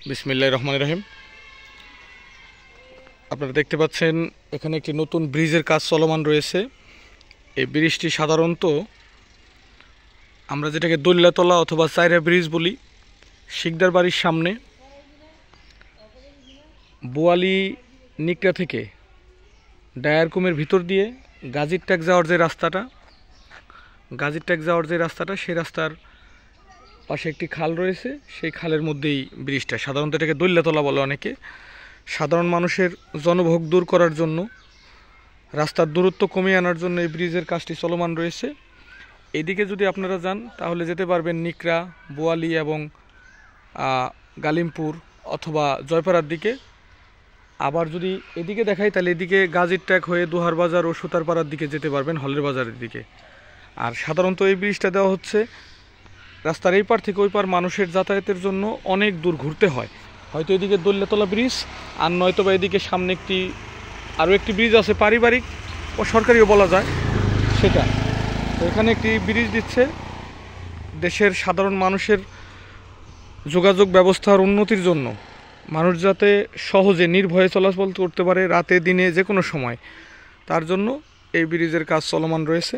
বিসমিল্লাহির রহমানির রহিম। আপনারা দেখতে পাচ্ছেন এখানে একটি নতুন ব্রিজের কাজ চলমান রয়েছে। এই ব্রিজটি সাধারণত আমরা যেটাকে দোল্লাতলা অথবা চাইরা ব্রিজ বলি, শিকদার বাড়ির সামনে বোয়ালি নিকড়া থেকে ডায়ারকুমের ভিতর দিয়ে গাজীর ট্যাক যাওয়ার যে রাস্তাটা সেই রাস্তার পাশে একটি খাল রয়েছে। সেই খালের মধ্যেই ব্রিজটা, সাধারণত এটাকে দোল্লাতলা বলে অনেকে। সাধারণ মানুষের জনভোগ দূর করার জন্য, রাস্তার দূরত্ব কমিয়ে আনার জন্য এই ব্রিজের কাজটি চলমান রয়েছে। এদিকে যদি আপনারা যান তাহলে যেতে পারবেন নিকড়া, বোয়ালি এবং গালিমপুর অথবা জয়পাড়ার দিকে। আবার যদি এদিকে দেখাই তাহলে এদিকে গাজীর ট্যাক হয়ে দোহার বাজার ও সুতারপাড়ার দিকে যেতে পারবেন, হলের বাজারের দিকে। আর সাধারণত এই ব্রিজটা দেওয়া হচ্ছে রাস্তার এই পার থেকে ওই পার মানুষের যাতায়াতের জন্য। অনেক দূর ঘুরতে হয়, হয়তো এদিকে দোল্লাতলা ব্রিজ, আর নয়তো বা এদিকে সামনে আরও একটি ব্রিজ আছে, পারিবারিক ও সরকারিও বলা যায় সেটা। তো এখানে একটি ব্রিজ দিচ্ছে দেশের সাধারণ মানুষের যোগাযোগ ব্যবস্থার উন্নতির জন্য, মানুষ যাতে সহজে নির্ভয়ে চলাচল করতে পারে রাতে দিনে যে কোনো সময়, তার জন্য এই ব্রিজের কাজ চলমান রয়েছে।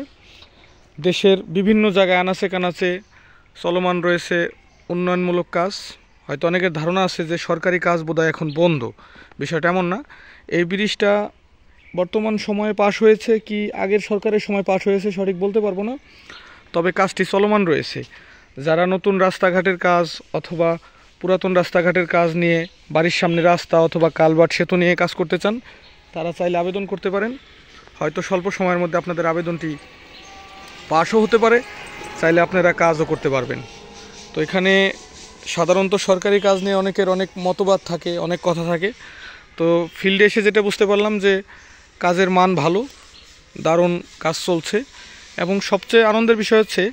দেশের বিভিন্ন জায়গায় আনাচে কানাচে চলমান রয়েছে উন্নয়নমূলক কাজ। হয়তো অনেকের ধারণা আছে যে সরকারি কাজ বোধহয় এখন বন্ধ, বিষয়টা এমন না। এই ব্রিজটা বর্তমান সময়ে পাশ হয়েছে কি আগের সরকারের সময় পাশ হয়েছে সঠিক বলতে পারবো না, তবে কাজটি চলমান রয়েছে। যারা নতুন রাস্তাঘাটের কাজ অথবা পুরাতন রাস্তাঘাটের কাজ নিয়ে, বাড়ির সামনে রাস্তা অথবা কালভার্ট সেতু নিয়ে কাজ করতে চান, তারা চাইলে আবেদন করতে পারেন। হয়তো স্বল্প সময়ের মধ্যে আপনাদের আবেদনটি পাশও হতে পারে, চাইলে আপনারা কাজও করতে পারবেন। তো এখানে সাধারণত সরকারি কাজ নিয়ে অনেকের অনেক মতবাদ থাকে, অনেক কথা থাকে। তো ফিল্ডে এসে যেটা বুঝতে পারলাম যে কাজের মান ভালো, দারুণ কাজ চলছে। এবং সবচেয়ে আনন্দের বিষয় হচ্ছে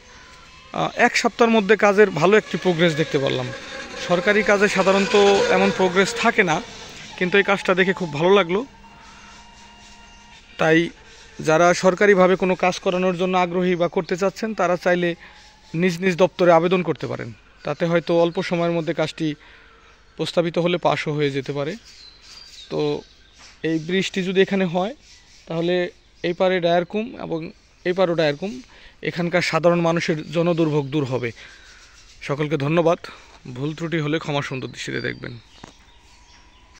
এক সপ্তাহের মধ্যে কাজের ভালো একটি প্রোগ্রেস দেখতে পারলাম। সরকারি কাজে সাধারণত এমন প্রোগ্রেস থাকে না, কিন্তু এই কাজটা দেখে খুব ভালো লাগলো। তাই যারা সরকারিভাবে কোনো কাজ করানোর জন্য আগ্রহী বা করতে চাচ্ছেন, তারা চাইলে নিজ নিজ দপ্তরে আবেদন করতে পারেন। তাতে হয়তো অল্প সময়ের মধ্যে কাজটি প্রস্তাবিত হলে পাশও হয়ে যেতে পারে। তো এই ব্রিজটি যদি এখানে হয় তাহলে এই পারে ডায়ারকুম এবং এই পারও ডায়ারকুম, এখানকার সাধারণ মানুষের জনদুর্ভোগ দূর হবে। সকলকে ধন্যবাদ। ভুল ত্রুটি হলে ক্ষমা সুন্দর দৃষ্টিতে দেখবেন।